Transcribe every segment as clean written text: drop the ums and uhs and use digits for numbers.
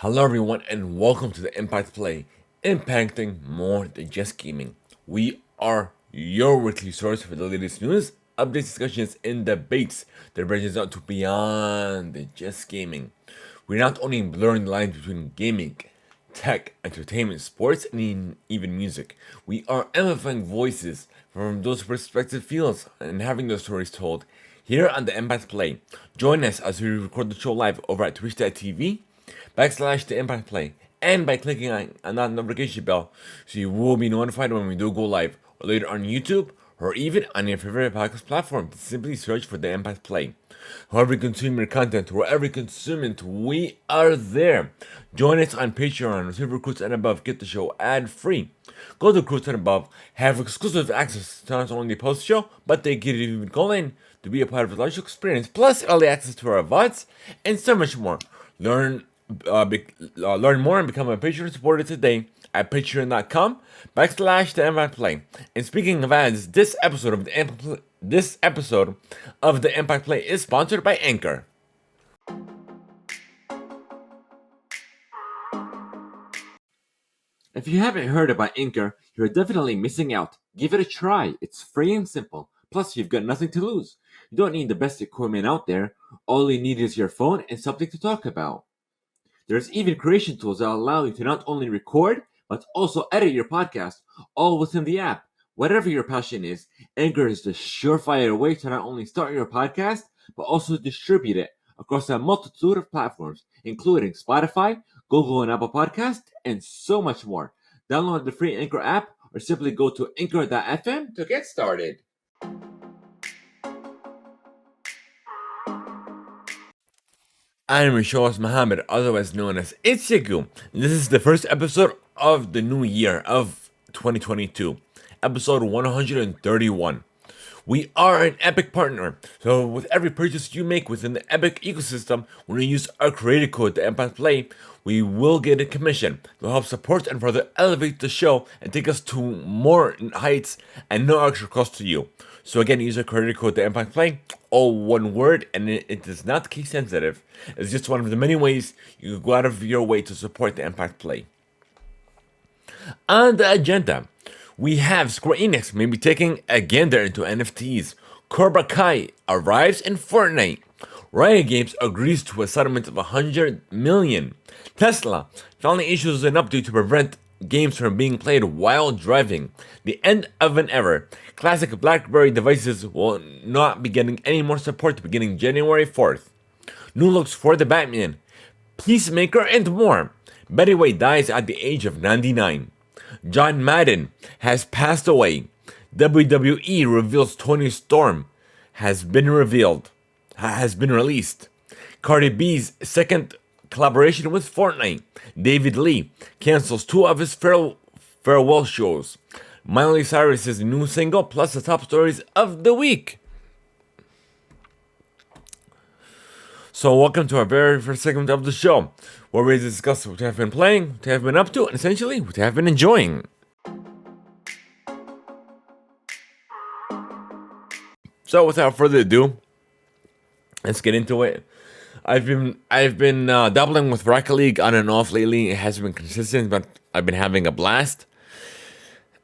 Hello, everyone, and welcome to the Impact Play, impacting more than just gaming. We are your weekly source for the latest news, updates, discussions, and debates that branches out to beyond than just gaming. We're not only blurring the lines between gaming, tech, entertainment, sports, and even music. We are amplifying voices from those perspective fields and having those stories told here on the Impact Play. Join us as we record the show live over at twitch.tv the Impact Play, and by clicking on that notification bell so you will be notified when we do go live, or later on YouTube, or even on your favorite podcast platform. Simply search for the Impact Play. However you consume your content, wherever you consume it, we are there. Join us on Patreon, receive recruits and above, get the show ad-free. Go to Recruits and Above, have exclusive access to not only the post show, but they get you even call in to be a part of the large experience, plus early access to our VODs, and so much more. Learn more and become a Patreon supporter today at patreon.com/the Impact Play. And speaking of ads, this episode of the Impact Play is sponsored by Anchor. If you haven't heard about Anchor, you're definitely missing out. Give it a try. It's free and simple. Plus, you've got nothing to lose. You don't need the best equipment out there. All you need is your phone and something to talk about. There's even creation tools that allow you to not only record, but also edit your podcast, all within the app. Whatever your passion is, Anchor is the surefire way to not only start your podcast, but also distribute it across a multitude of platforms, including Spotify, Google and Apple Podcasts, and so much more. Download the free Anchor app or simply go to anchor.fm to get started. I'm Rishos Muhammad, otherwise known as Itzigu. This is the first episode of the new year of 2022, episode 131. We are an Epic partner, so with every purchase you make within the Epic ecosystem, when you use our creator code, the Impact Play, we will get a commission to help support and further elevate the show and take us to more heights and no extra cost to you. So again, use our creator code, the Impact Play, all one word, and it is not case sensitive. It's just one of the many ways you can go out of your way to support the Impact Play. On the agenda, we have Square Enix maybe taking a gander into NFTs. Cobra Kai arrives in Fortnite. Riot Games agrees to a settlement of $100 million. Tesla finally issues an update to prevent games from being played while driving. The end of an era. Classic Blackberry devices will not be getting any more support beginning January 4th. New looks for the Batman, Peacemaker, and more. Betty White dies at the age of 99. John Madden has passed away. WWE reveals Tony Storm has been released. Cardi B's second collaboration with Fortnite. David Lee cancels 2 of his farewell shows. Miley Cyrus's new single plus the top stories of the week. So welcome to our very first segment of the show, where we discuss what we have been playing, what we have been up to, and essentially what we have been enjoying. So without further ado, let's get into it. I've been dabbling with Rocket League on and off lately. It hasn't been consistent, but I've been having a blast.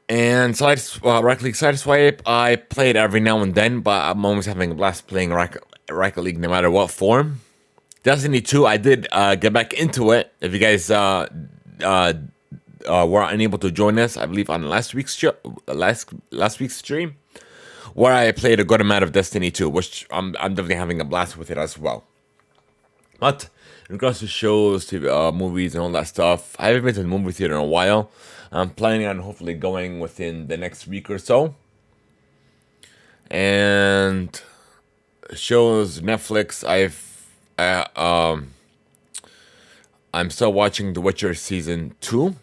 And Rocket League Sideswipe, I play it every now and then, but I'm always having a blast playing Rocket League no matter what form. Destiny 2, I did get back into it. If you guys were unable to join us, I believe on last week's stream, where I played a good amount of Destiny 2, which I'm definitely having a blast with it as well. But in regards to shows, TV, movies, and all that stuff, I haven't been to the movie theater in a while. I'm planning on hopefully going within the next week or so. And shows, Netflix, I'm still watching The Witcher Season 2.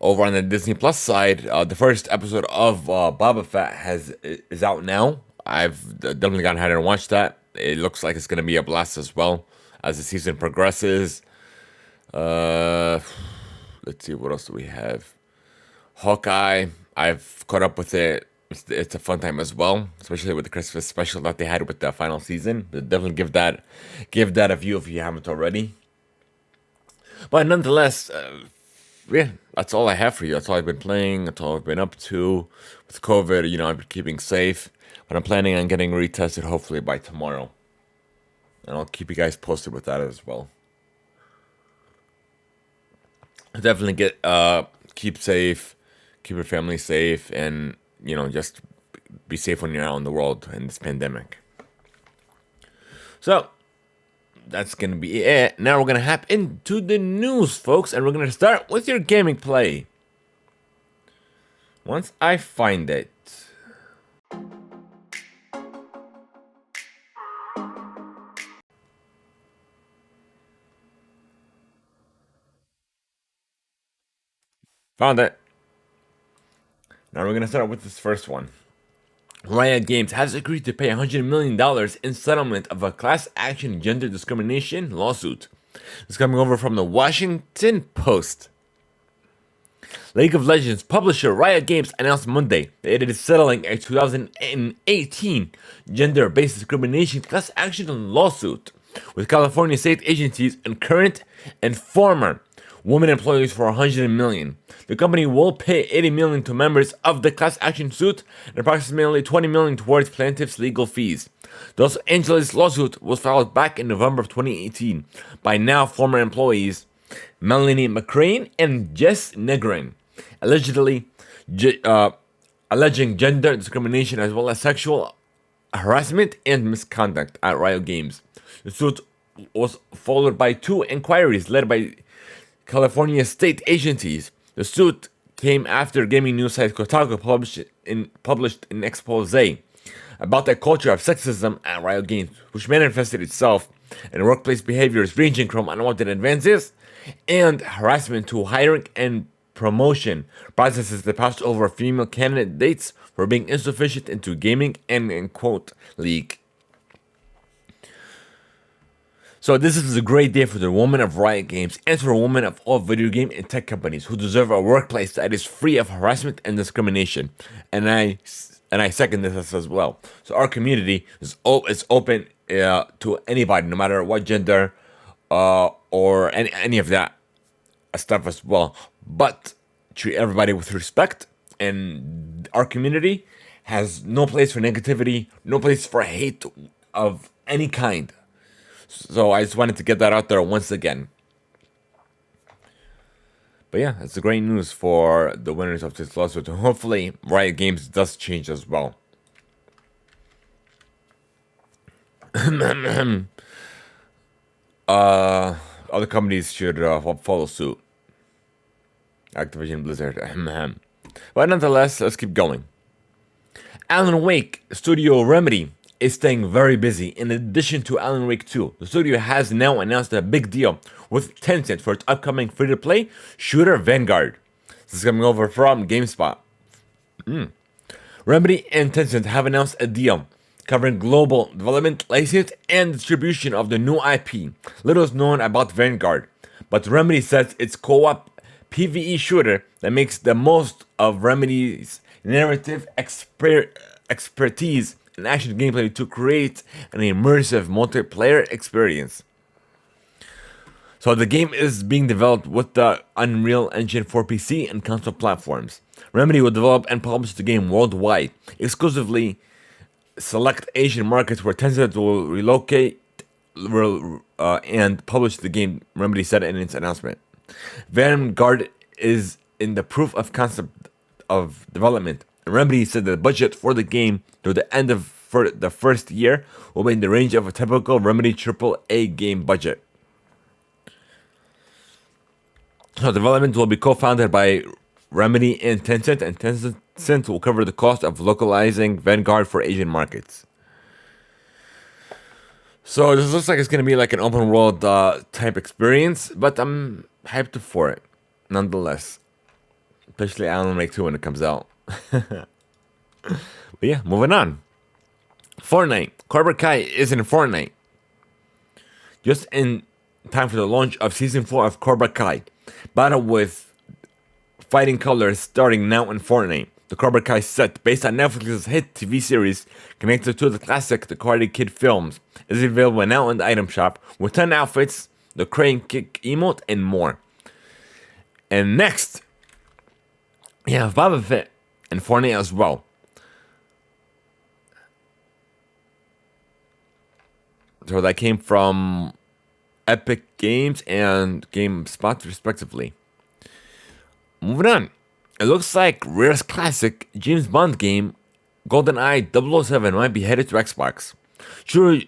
Over on the Disney Plus side, the first episode of Boba Fett is out now. I've definitely gone ahead and watched that. It looks like it's going to be a blast as well as the season progresses. Let's see, what else do we have? Hawkeye, I've caught up with it. It's a fun time as well, especially with the Christmas special that they had with the final season. But definitely give that a view if you haven't already. But nonetheless, yeah, that's all I have for you. That's all I've been playing. That's all I've been up to with COVID. I've been keeping safe, but I'm planning on getting retested hopefully by tomorrow, and I'll keep you guys posted with that as well. Definitely keep safe, keep your family safe, and just be safe when you're out in the world in this pandemic. So that's gonna be it. Now we're gonna hop into the news, folks, and we're gonna start with your gaming play. Once I find it. Found it. Now we're gonna start with this first one. Riot Games has agreed to pay $100 million in settlement of a class action gender discrimination lawsuit. This is coming over from the Washington Post. League of Legends publisher Riot Games announced Monday that it is settling a 2018 gender-based discrimination class action lawsuit with California state agencies and current and former women employees for $100 million. The company will pay $80 million to members of the class action suit and approximately $20 million towards plaintiffs' legal fees. The Los Angeles lawsuit was filed back in November of 2018 by now former employees Melanie McCrane and Jess Negrin, alleging gender discrimination as well as sexual harassment and misconduct at Riot Games. The suit was followed by 2 inquiries led by California state agencies. The suit came after gaming news site Kotaku published an expose about the culture of sexism at Riot Games, which manifested itself in workplace behaviors ranging from unwanted advances and harassment to hiring and promotion processes that passed over female candidates for being insufficient into gaming and in quote league. So this is a great day for the women of Riot Games and for women of all video game and tech companies who deserve a workplace that is free of harassment and discrimination. And I second this as well. So our community is open to anybody, no matter what gender or any of that stuff as well. But treat everybody with respect, and our community has no place for negativity, no place for hate of any kind. So I just wanted to get that out there once again. But yeah, it's a great news for the winners of this lawsuit. Hopefully, Riot Games does change as well. Other companies should follow suit. Activision Blizzard. But nonetheless, let's keep going. Alan Wake Studio Remedy is staying very busy. In addition to Alan Wake 2, the studio has now announced a big deal with Tencent for its upcoming free-to-play shooter Vanguard. This is coming over from GameSpot. Remedy and Tencent have announced a deal covering global development, license, and distribution of the new IP. Little is known about Vanguard, but Remedy says it's co-op PvE shooter that makes the most of Remedy's narrative expertise and action gameplay to create an immersive multiplayer experience. So the game is being developed with the Unreal Engine for PC and console platforms. Remedy will develop and publish the game worldwide, exclusively select Asian markets where Tencent will relocate and publish the game, Remedy said in its announcement. Vanguard is in the proof of concept of development. Remedy said the budget for the game through the end of the first year will be in the range of a typical Remedy AAA game budget. So development will be co-founded by Remedy and Tencent will cover the cost of localizing Vanguard for Asian markets. So this looks like it's going to be like an open world type experience, but I'm hyped for it nonetheless. Especially Alan Wake 2 when it comes out. But yeah, moving on. Fortnite. Cobra Kai is in Fortnite. Just in time for the launch of Season 4 of Cobra Kai. Battle with fighting colors starting now in Fortnite. The Cobra Kai set, based on Netflix's hit TV series connected to the classic The Karate Kid films, is available now in the item shop with 10 outfits the crane kick emote, and more. And next, we have Boba Fett and Fortnite as well. So that came from Epic Games and GameSpot, respectively. Moving on. It looks like Rare's classic James Bond game, GoldenEye 007, might be headed to Xbox. True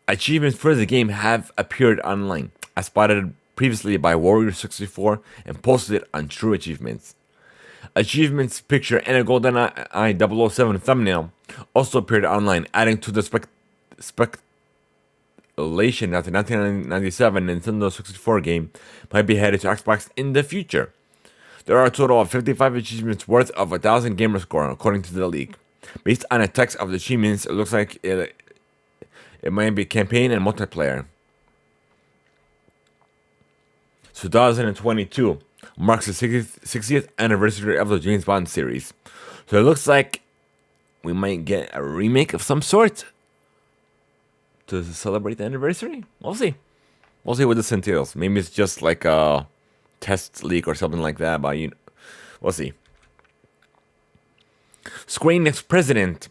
achievements for the game have appeared online, as spotted previously by Warrior64 and posted on True Achievements. Achievements picture and a GoldenEye 007 thumbnail also appeared online, adding to the speculation that the 1997 Nintendo 64 game might be headed to Xbox in the future. There are a total of 55 achievements worth of 1,000 gamer score, according to the league. Based on a text of the achievements, it looks like it might be campaign and multiplayer. 2022 marks the 60th anniversary of the James Bond series. So it looks like we might get a remake of some sort to celebrate the anniversary. We'll see. We'll see what this entails. Maybe it's just like a test leak or something like that, but we'll see. Square Enix president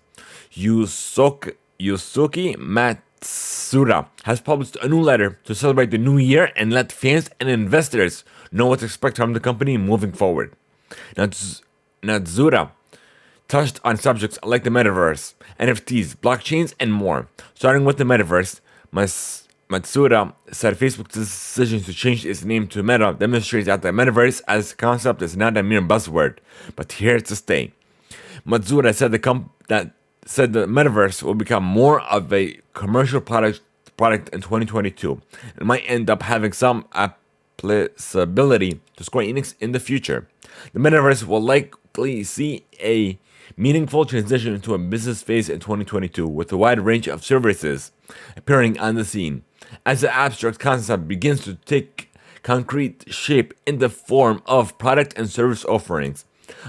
Yusuke Matsuda has published a new letter to celebrate the new year and let fans and investors know what to expect from the company moving forward. Matsuda touched on subjects like the metaverse, NFTs, blockchains, and more. Starting with the metaverse, Matsuda said Facebook's decision to change its name to Meta demonstrates that the metaverse as a concept is not a mere buzzword, but here to stay. Matsuda said the metaverse will become more of a commercial product in 2022 and might end up having some applicability to Square Enix in the future. The metaverse will likely see a meaningful transition into a business phase in 2022 with a wide range of services appearing on the scene. As the abstract concept begins to take concrete shape in the form of product and service offerings,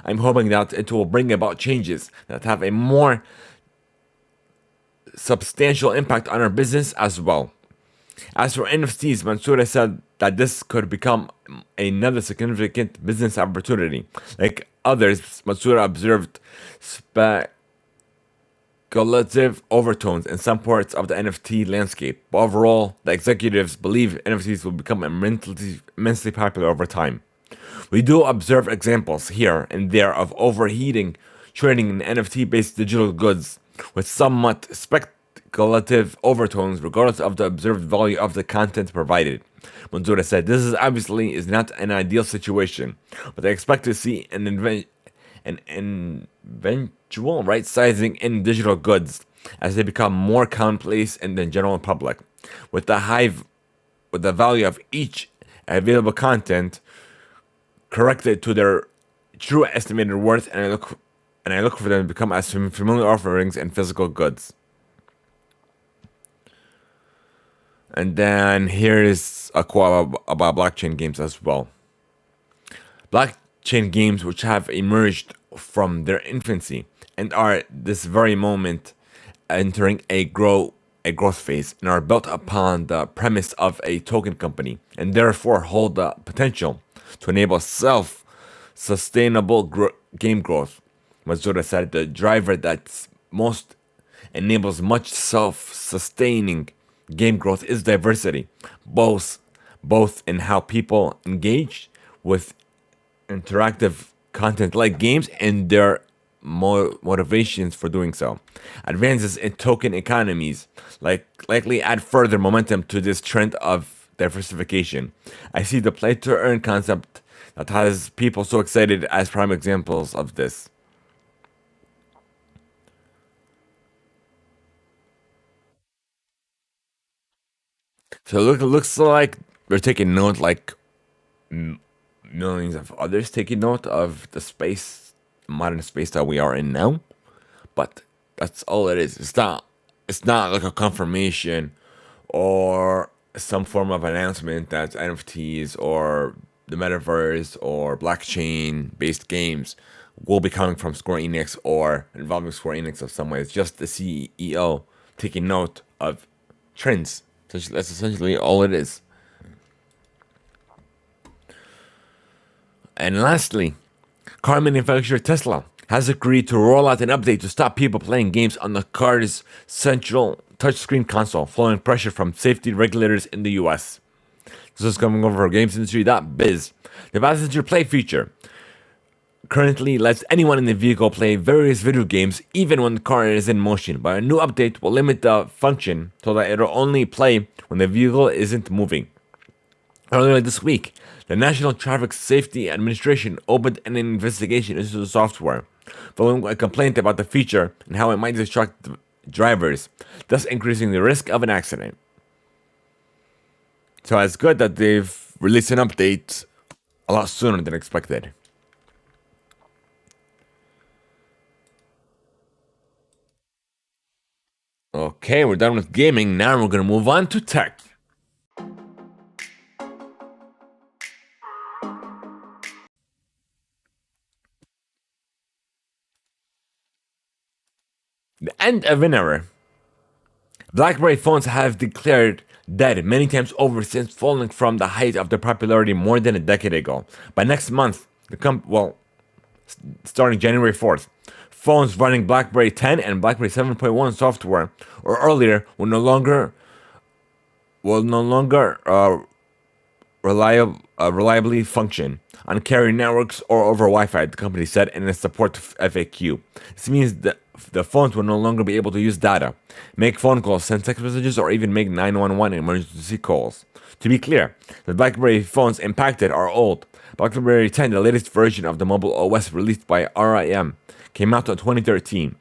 I'm hoping that it will bring about changes that have a more substantial impact on our business as well. As for NFTs, Matsuda said that this could become another significant business opportunity. Like others, Matsuda observed speculative overtones in some parts of the NFT landscape. But overall, the executives believe NFTs will become immensely popular over time. We do observe examples here and there of overheating trading in NFT-based digital goods with somewhat speculative overtones regardless of the observed value of the content provided. Matsuda said this is obviously not an ideal situation, but I expect to see an eventual right-sizing in digital goods as they become more commonplace in the general public, with the value of each available content corrected to their true estimated worth, and I look for them to become as familiar offerings in physical goods. And then here is a quote about blockchain games as well. Blockchain games which have emerged from their infancy and are this very moment entering a growth phase and are built upon the premise of a token company and therefore hold the potential to enable self-sustainable game growth. Matsuda said the driver that most enables much self-sustaining game growth is diversity, both in how people engage with interactive content like games and their motivations for doing so. Advances in token economies likely add further momentum to this trend of diversification. I see the play to earn concept that has people so excited as prime examples of this. So it looks like we're taking note, like millions of others taking note of the modern space that we are in now. But that's all it is. It's not like a confirmation or some form of announcement that NFTs or the metaverse or blockchain based games will be coming from Square Enix or involving Square Enix of some way. It's just the CEO taking note of trends. That's essentially all it is. And lastly, car manufacturer Tesla has agreed to roll out an update to stop people playing games on the car's central touchscreen console, following pressure from safety regulators in the US. This is coming over from GamesIndustry.biz. The passenger play feature currently lets anyone in the vehicle play various video games even when the car is in motion, but a new update will limit the function so that it'll only play when the vehicle isn't moving. Earlier this week, the National Traffic Safety Administration opened an investigation into the software, following a complaint about the feature and how it might distract drivers, thus increasing the risk of an accident. So it's good that they've released an update a lot sooner than expected. Okay, we're done with gaming. Now we're going to move on to tech. The end of an era. Blackberry phones have declared dead many times over since falling from the height of their popularity more than a decade ago. By next month, starting January 4th, phones running Blackberry 10 and Blackberry 7.1 software or earlier will no longer reliably function on carrier networks or over Wi-Fi, the company said in a support FAQ. This means that the phones will no longer be able to use data, make phone calls, send text messages, or even make 911 emergency calls. To be clear, the BlackBerry phones impacted are old. BlackBerry 10, the latest version of the mobile OS released by RIM, came out in 2013.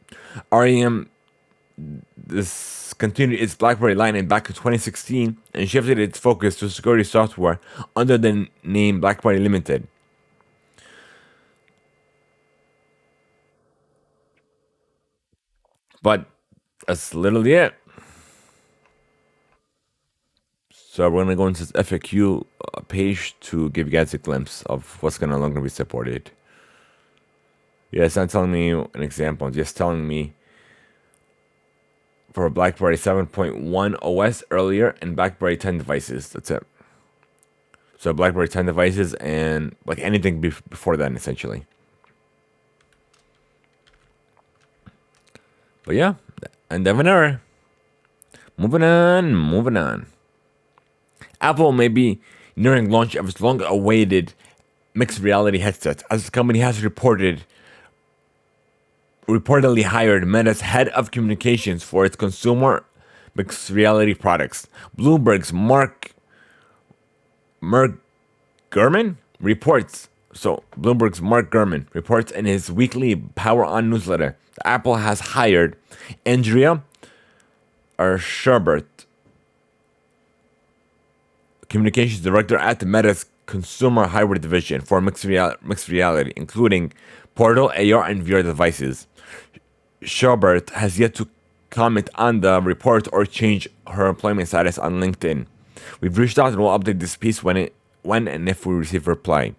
RIM discontinued its BlackBerry line back in 2016 and shifted its focus to security software under the name BlackBerry Limited. But that's literally it. So we're gonna go into this FAQ page to give you guys a glimpse of what's gonna no longer be supported. Yeah, it's not telling me an example, it's just telling me for BlackBerry 7.1 OS earlier and BlackBerry 10 devices. That's it. So BlackBerry 10 devices and like anything before then, essentially. But yeah, end of an era. Moving on. Apple may be nearing launch of its long-awaited mixed reality headset, as the company has reportedly hired Meta's head of communications for its consumer mixed reality products. Bloomberg's Mark Gurman reports in his weekly Power On newsletter that Apple has hired Andrea Sherbert, communications director at Meta's consumer hardware division for mixed reality, including Portal, AR, and VR devices. Sherbert has yet to comment on the report or change her employment status on LinkedIn. We've reached out and we'll update this piece when and if we receive a reply.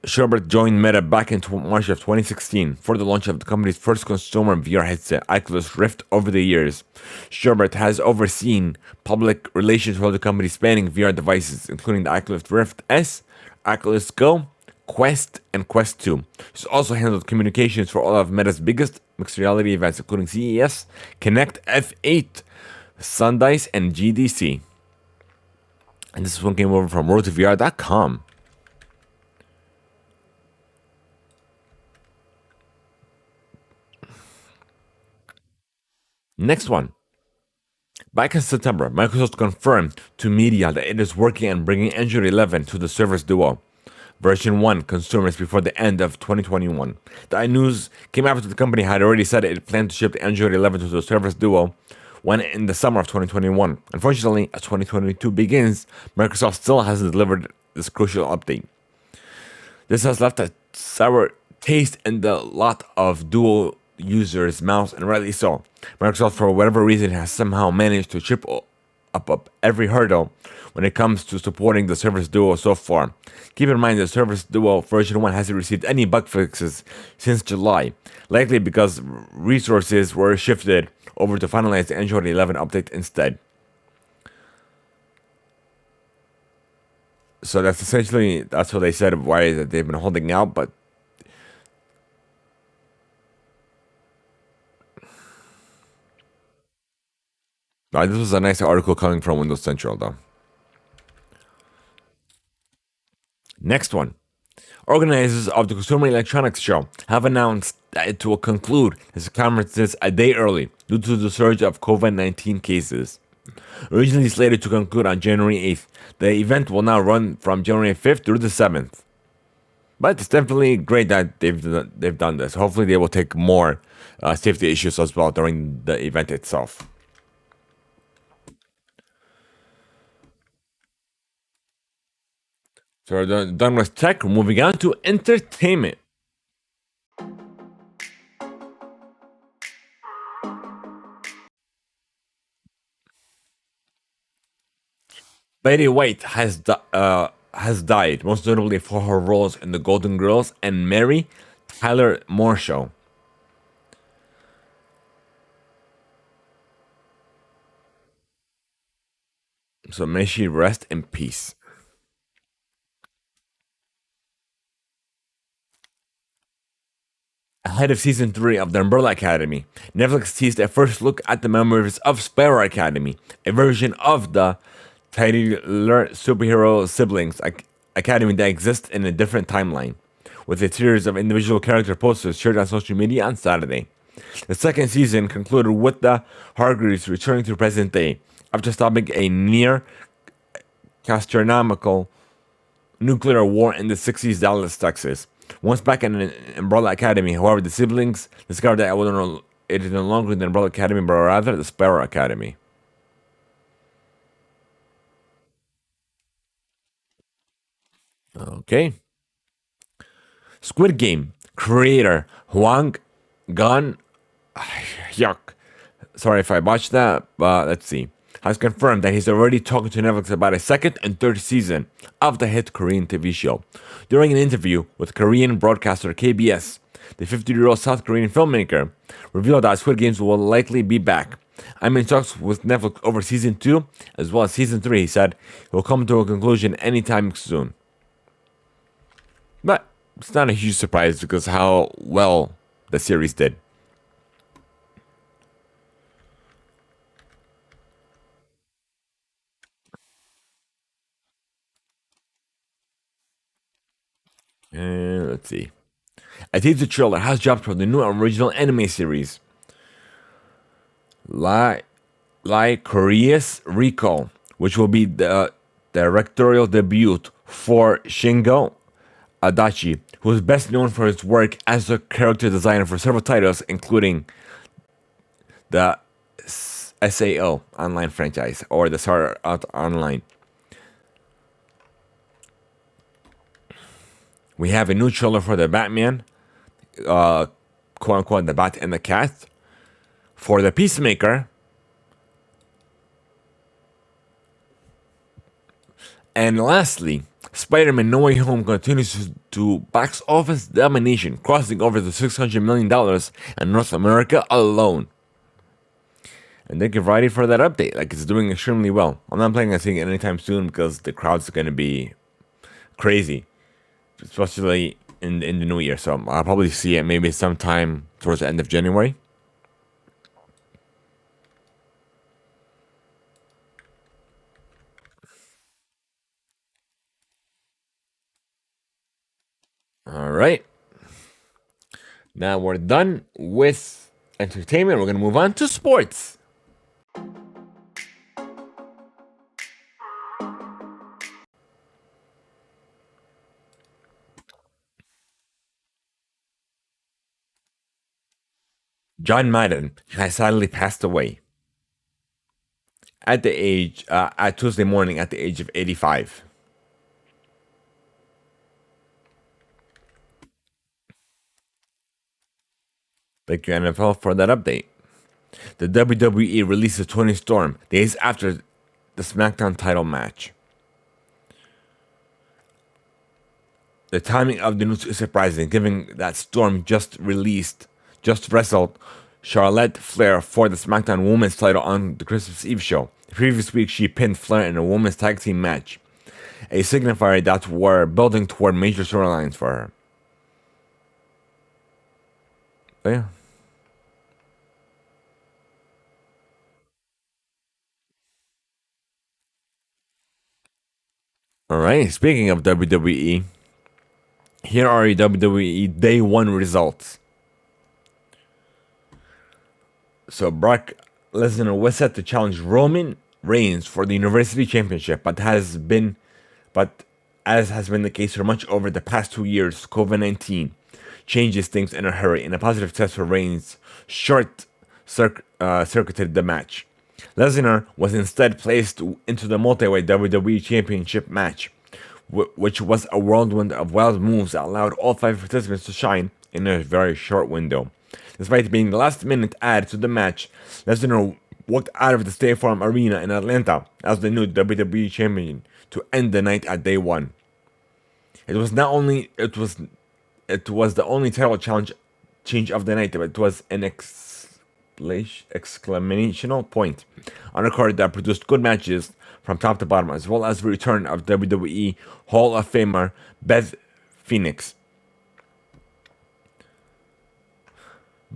Sherbert joined Meta back in March of 2016 for the launch of the company's first consumer VR headset, Oculus Rift. Over the years, Sherbert has overseen public relations for the company spanning VR devices, including the Oculus Rift S, Oculus Go, Quest, and Quest 2. She's also handled communications for all of Meta's biggest mixed reality events, including CES, Connect, F8, Sundice, and GDC. And this one came over from roadtovr.com. Next one. Back in September, Microsoft confirmed to media that it is working on bringing Android 11 to the Surface Duo version 1 consumers before the end of 2021. The news came after the company had already said it planned to ship Android 11 to the Surface Duo when in the summer of 2021. Unfortunately, as 2022 begins, Microsoft still hasn't delivered this crucial update. This has left a sour taste in the lot of Duo users' mouths, and rightly so. Microsoft, for whatever reason, has somehow managed to trip up every hurdle when it comes to supporting the Surface Duo so far. Keep in mind the Surface Duo version 1 hasn't received any bug fixes since July, likely because resources were shifted over to finalize the Android 11 update instead. So that's essentially that's what they said why that they've been holding out. But this was a nice article coming from Windows Central, though. Next one. Organizers of the Consumer Electronics Show have announced that it will conclude its conferences a day early due to the surge of COVID 19 cases. Originally slated to conclude on January 8th, the event will now run from January 5th through the 7th. But it's definitely great that they've done this. Hopefully, they will take more safety issues as well during the event itself. So we're done with tech. We're moving on to entertainment. Betty White has died, most notably for her roles in The Golden Girls and Mary Tyler Moore Show. So may she rest in peace. Ahead of season 3 of The Umbrella Academy, Netflix teased a first look at the memoirs of Sparrow Academy, a version of the titular superhero siblings academy that exists in a different timeline, with a series of individual character posters shared on social media on Saturday. The second season concluded with the Hargreaves returning to present day after stopping a near astronomical nuclear war in the 60s Dallas, Texas. Once back in an Umbrella Academy, however, the siblings discovered that it is no longer the Umbrella Academy, but rather the Sparrow Academy. Okay. Squid Game creator Huang Gan Yuck. Sorry if I botched that, but let's see. Has confirmed that he's already talking to Netflix about a second and third season of the hit Korean TV show. During an interview with Korean broadcaster KBS, the 50-year-old South Korean filmmaker revealed that Squid Games will likely be back. I'm in talks with Netflix over season 2 as well as season 3, he said. It will come to a conclusion anytime soon. But it's not a huge surprise because how well the series did. Let's see. A teaser trailer has dropped for the new original anime series, Korea's Recall, which will be the directorial debut for Shingo Adachi, who is best known for his work as a character designer for several titles, including the SAO online franchise or the Sword Art Online. We have a new trailer for the Batman, quote unquote, the Bat and the Cat, for the Peacemaker, and lastly, Spider-Man No Way Home continues to box office domination, crossing over the $600 million in North America alone. And thank you, Variety, for that update. Like, it's doing extremely well. I'm not planning on seeing it anytime soon because the crowd's going to be crazy, especially in the new year. So I'll probably see it maybe sometime towards the end of January. All right. Now we're done with entertainment. We're going to move on to sports. John Madden has sadly passed away at the age at Tuesday morning at the age of 85. Thank you, NFL, for that update. The WWE released Tony Storm days after the SmackDown title match. The timing of the news is surprising, given that Storm just wrestled Charlotte Flair for the SmackDown Women's title on the Christmas Eve show. The previous week, she pinned Flair in a women's tag team match. a signifier that were building toward major storylines for her. But yeah. Alright, speaking of WWE, here are your WWE Day 1 results. So Brock Lesnar was set to challenge Roman Reigns for the University Championship, but as has been the case for much over the past 2 years, COVID-19 changes things in a hurry, and a positive test for Reigns circuited the match. Lesnar was instead placed into the multi-weight WWE Championship match, which was a whirlwind of wild moves that allowed all 5 participants to shine in a very short window. Despite being the last minute add to the match, Lesnar walked out of the State Farm Arena in Atlanta as the new WWE Champion to end the night at Day 1. It was the only title change of the night, but it was an exclamational point on a card that produced good matches from top to bottom, as well as the return of WWE Hall of Famer Beth Phoenix.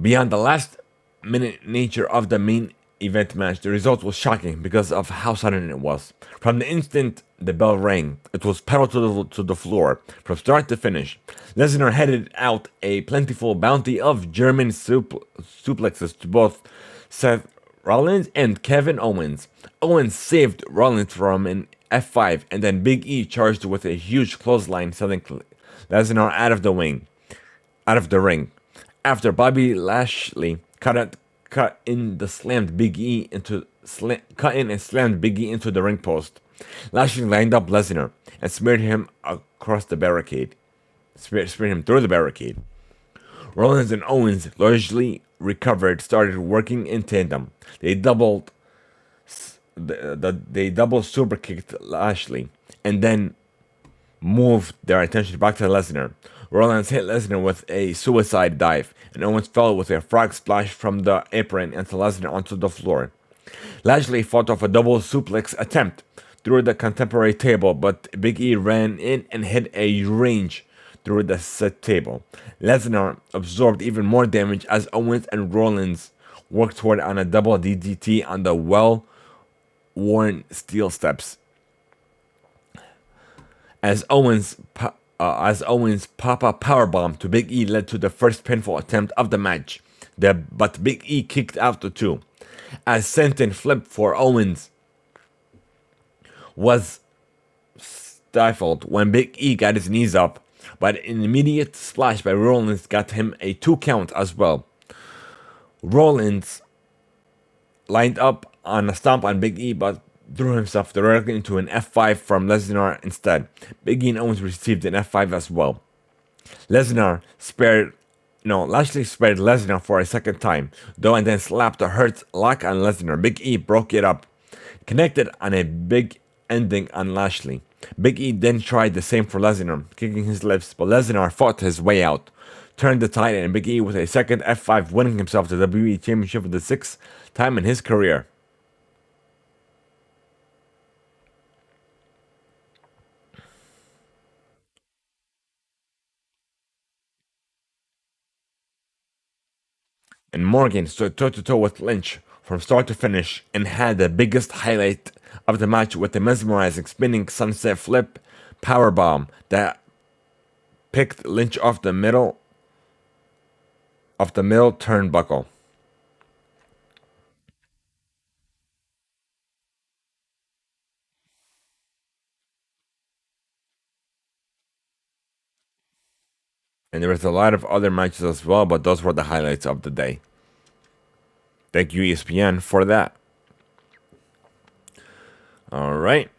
Beyond the last minute nature of the main event match, the result was shocking because of how sudden it was. From the instant the bell rang, it was pedal to the floor from start to finish. Lesnar headed out a plentiful bounty of German suplexes to both Seth Rollins and Kevin Owens. Owens saved Rollins from an F5, and then Big E charged with a huge clothesline, sending Lesnar out of the ring. After Bobby Lashley cut in and slammed Big E into the ring post, Lashley lined up Lesnar and smeared him through the barricade. Rollins and Owens, largely recovered, started working in tandem. They double super kicked Lashley and then moved their attention back to Lesnar. Rollins hit Lesnar with a suicide dive, and Owens fell with a frog splash from the apron into Lesnar onto the floor. Lashley fought off a double suplex attempt through the contemporary table, but Big E ran in and hit a range through the set table. Lesnar absorbed even more damage as Owens and Rollins worked toward on a double DDT on the well-worn steel steps. As Owens pop-up powerbomb to Big E led to the first pinfall attempt of the match, but Big E kicked out the two. As senton flip for Owens was stifled when Big E got his knees up, but an immediate splash by Rollins got him a 2 count as well. Rollins lined up on a stomp on Big E, but threw himself directly into an F5 from Lesnar instead. Big E and Owens received an F5 as well. Lashley spared Lesnar for a second time, though, and then slapped a hurt lock on Lesnar. Big E broke it up, connected on a big ending on Lashley. Big E then tried the same for Lesnar, kicking his lips, but Lesnar fought his way out, turned the tide, and Big E with a second F5, winning himself the WWE Championship for the 6th time in his career. And Morgan stood toe-to-toe with Lynch from start to finish and had the biggest highlight of the match with the mesmerizing spinning sunset flip powerbomb that picked Lynch off the middle turnbuckle. And there was a lot of other matches as well, but those were the highlights of the day. Thank you, ESPN, for that. All right.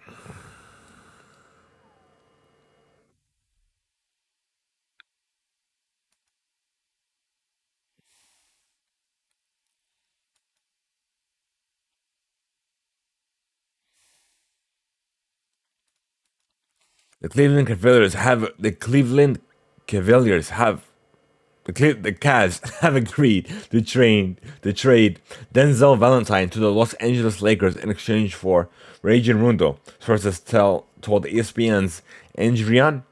The Cleveland Cavaliers have the Cavs have agreed to trade Denzel Valentine to the Los Angeles Lakers in exchange for Rajon Rondo. Sources tell told ESPN's Andrian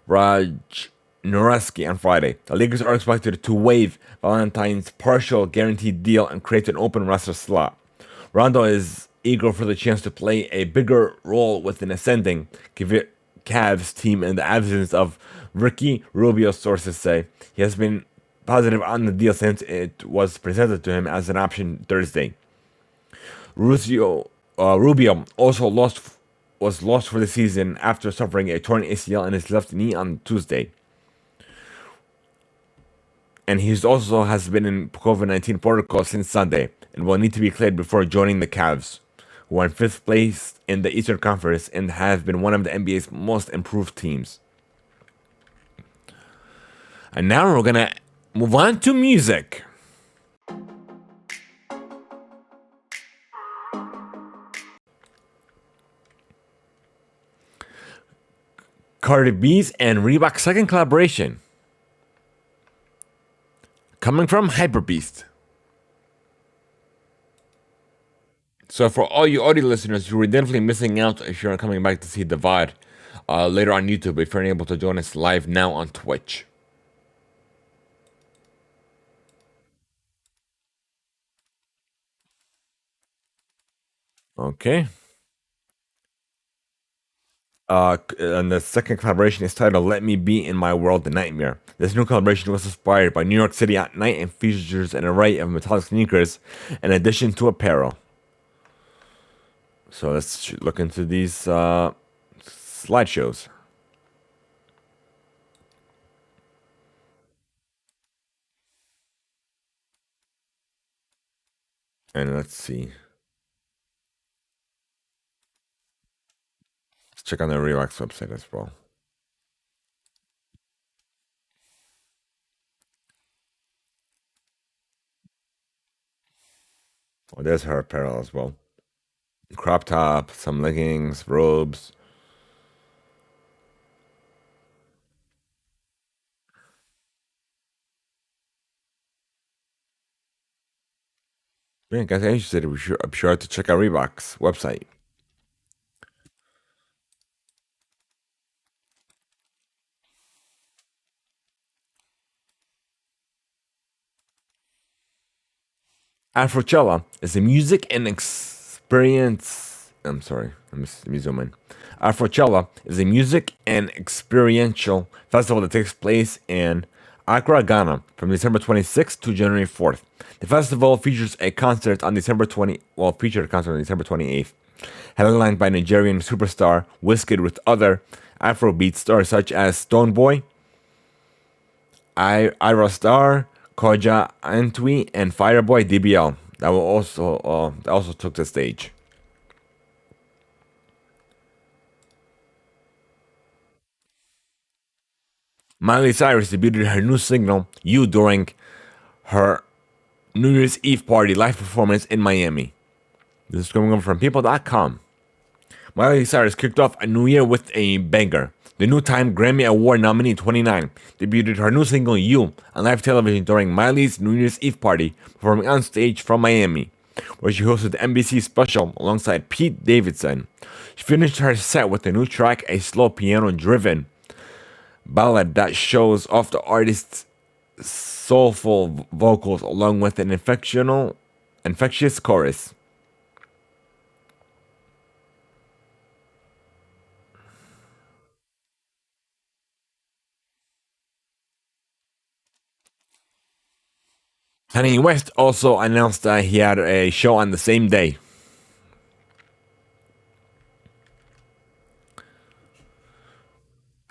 Rajnoreski on Friday. The Lakers are expected to waive Valentine's partial guaranteed deal and create an open roster slot. Rondo is eager for the chance to play a bigger role with an ascending Cavs team in the absence of Ricky Rubio, sources say. He has been positive on the deal since it was presented to him as an option Thursday. Rubio also was lost for the season after suffering a torn ACL in his left knee on Tuesday. And he also has been in COVID-19 protocol since Sunday and will need to be cleared before joining the Cavs, who are in fifth place in the Eastern Conference and have been one of the NBA's most improved teams. And now we're gonna move on to music. Cardi B's and Reebok's second collaboration, coming from Hyperbeast. So for all you audio listeners, you were definitely missing out if you're coming back to see the VOD later on YouTube if you're unable to join us live now on Twitch. Okay. And the second collaboration is titled Let Me Be in My World the Nightmare. This new collaboration was inspired by New York City at night and features an array of metallic sneakers in addition to apparel. So let's look into these slideshows. And let's see. Let's check on the Relax website as well. Oh, there's her apparel as well. Crop top, some leggings, robes. Yeah, guys, I'm interested. I'm sure to check out Reebok's website. Afrochella is a music and experience. I'm sorry, let me zoom in. Afrochella is a music and experiential festival that takes place in Accra, Ghana, from December 26th to January 4th. The festival features a concert on December 20. Well, featured a concert on December 28th, headlined by Nigerian superstar Wizkid with other Afrobeat stars such as Stonebwoy, Ira Star, Koja Antwi, and Fireboy DBL. That also took the stage. Miley Cyrus debuted her new single "You" during her New Year's Eve party live performance in Miami. This is coming from People.com. Miley Cyrus kicked off a new year with a banger. The new Time Grammy Award nominee 29 debuted her new single "You" on live television during Miley's New Year's Eve party, performing on stage from Miami, where she hosted the NBC special alongside Pete Davidson. She finished her set with the new track, a slow piano-driven ballad that shows off the artist's soulful vocals along with an infectious chorus. Kanye West also announced that he had a show on the same day.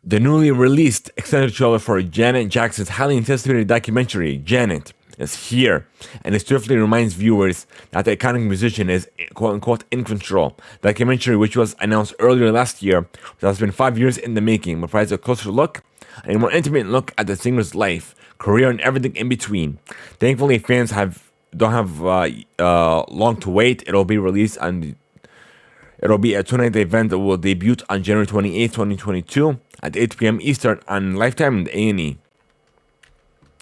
The newly released extended trailer for Janet Jackson's highly anticipated documentary, Janet, is here, and it swiftly reminds viewers that the iconic musician is quote unquote in control. The documentary, which was announced earlier last year, which has been 5 years in the making, provides a closer look, a more intimate look at the singer's life, career, and everything in between. Thankfully, fans don't have long to wait. It'll be released on. It'll be a 2-night event that will debut on January 28th, 2022 at 8 p.m. Eastern on Lifetime and A&E.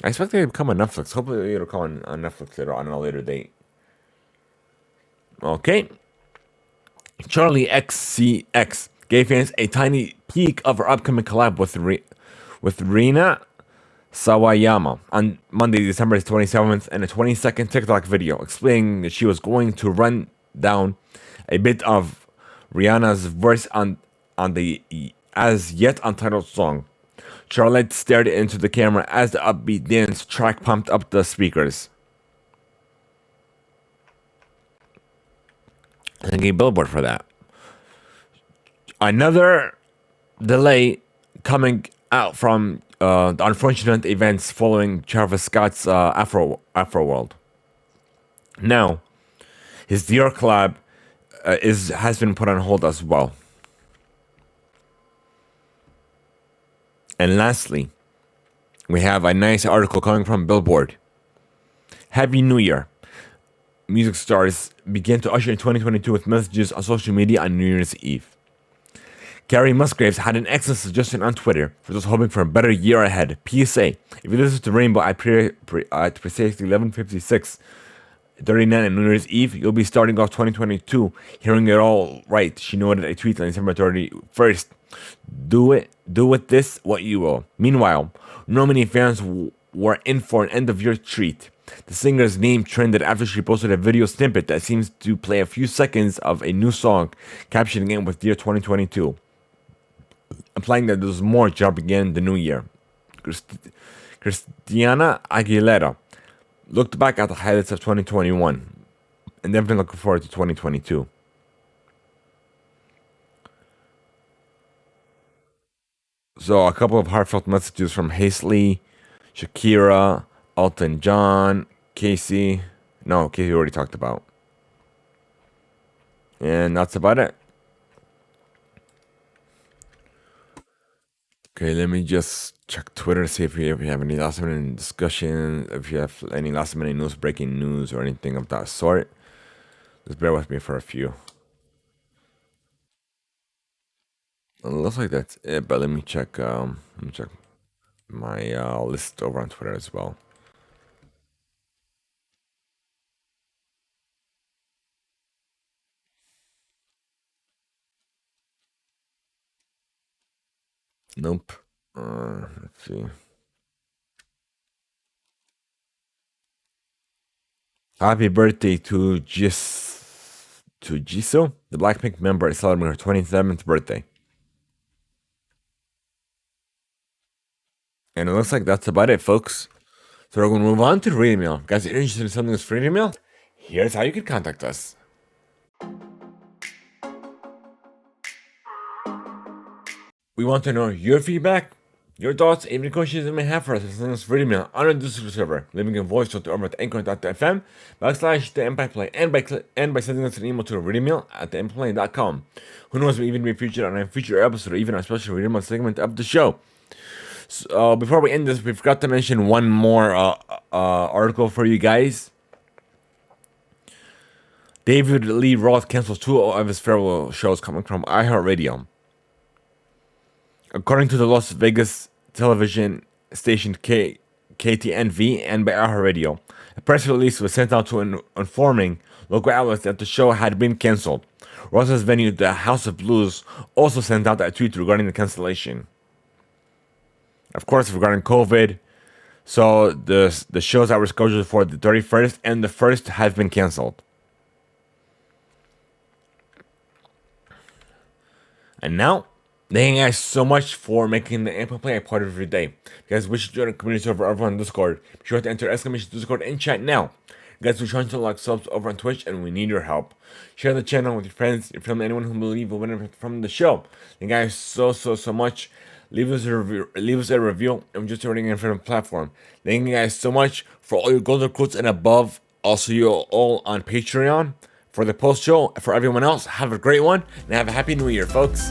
I expect it to come on Netflix. Hopefully it'll come on Netflix later on a later date. Okay. Charlie XCX gave fans a tiny peek of her upcoming collab with Rina Sawayama on Monday, December 27th, in a 20-second TikTok video explaining that she was going to run down a bit of Rihanna's verse on the as yet untitled song. Charlotte stared into the camera as the upbeat dance track pumped up the speakers. And gave Billboard for that. Another delay coming out from the unfortunate events following Travis Scott's Afro World. Now, his Dior collab has been put on hold as well. And lastly, we have a nice article coming from Billboard. Happy New Year. Music stars begin to usher in 2022 with messages on social media on New Year's Eve. Carrie Musgraves had an excellent suggestion on Twitter for those hoping for a better year ahead. PSA, if you listen to Rainbow at precisely 11:56:39 on New Year's Eve, you'll be starting off 2022 hearing it all right. She noted a tweet on December 31st. Do with this what you will. Meanwhile, no many fans were in for an end-of-year treat. The singer's name trended after she posted a video snippet that seems to play a few seconds of a new song, captioning it with Dear 2022, implying that there's more jumping in the new year. Christina Aguilera looked back at the highlights of 2021 and definitely looking forward to 2022. So a couple of heartfelt messages from Hazley, Shakira, Elton John, Casey we already talked about. And that's about it. Okay, let me just check Twitter to see if we have any last minute discussion, if you have any last minute news, breaking news, or anything of that sort. Just bear with me for a few. It looks like that's it, but let me check my list over on Twitter as well. Nope. Let's see. Happy birthday to Jisoo. The Blackpink member is celebrating her 27th birthday. And it looks like that's about it, folks. So we're going to move on to the reading mail. Guys, if you're interested in something that's free reading mail, here's how you can contact us. We want to know your feedback, your thoughts, even questions you may have for us. Send us free mail on our Discord server, leaving a voice note over at anchor.fm/TheImpactPlay and by sending us an email to readingmail@theimpactplay.com. Who knows, we even be featured on a future episode or even a special reading mail segment of the show. So before we end this, we forgot to mention one more article for you guys. David Lee Roth cancels 2 of his farewell shows coming from iHeartRadio. According to the Las Vegas television station KTNV and by iHeartRadio, a press release was sent out to informing local outlets that the show had been canceled. Roth's venue, the House of Blues, also sent out a tweet regarding the cancellation. Of course, regarding COVID, so the shows that were scheduled for the 31st and the 1st have been canceled. And now, thank you guys so much for making the Impact Play a part of your day. If you guys wish to join a community server over on Discord, be sure to enter exclamation Discord in chat now. You guys, we're trying to unlock subs over on Twitch and we need your help. Share the channel with your friends, your family, anyone who believe will benefit from the show. Thank you guys so much. Leave us a review, and we're just running in front of the platform. Thank you guys so much for all your golden quotes and above. I'll see you all on Patreon for the post show. For everyone else, have a great one and have a happy new year, folks.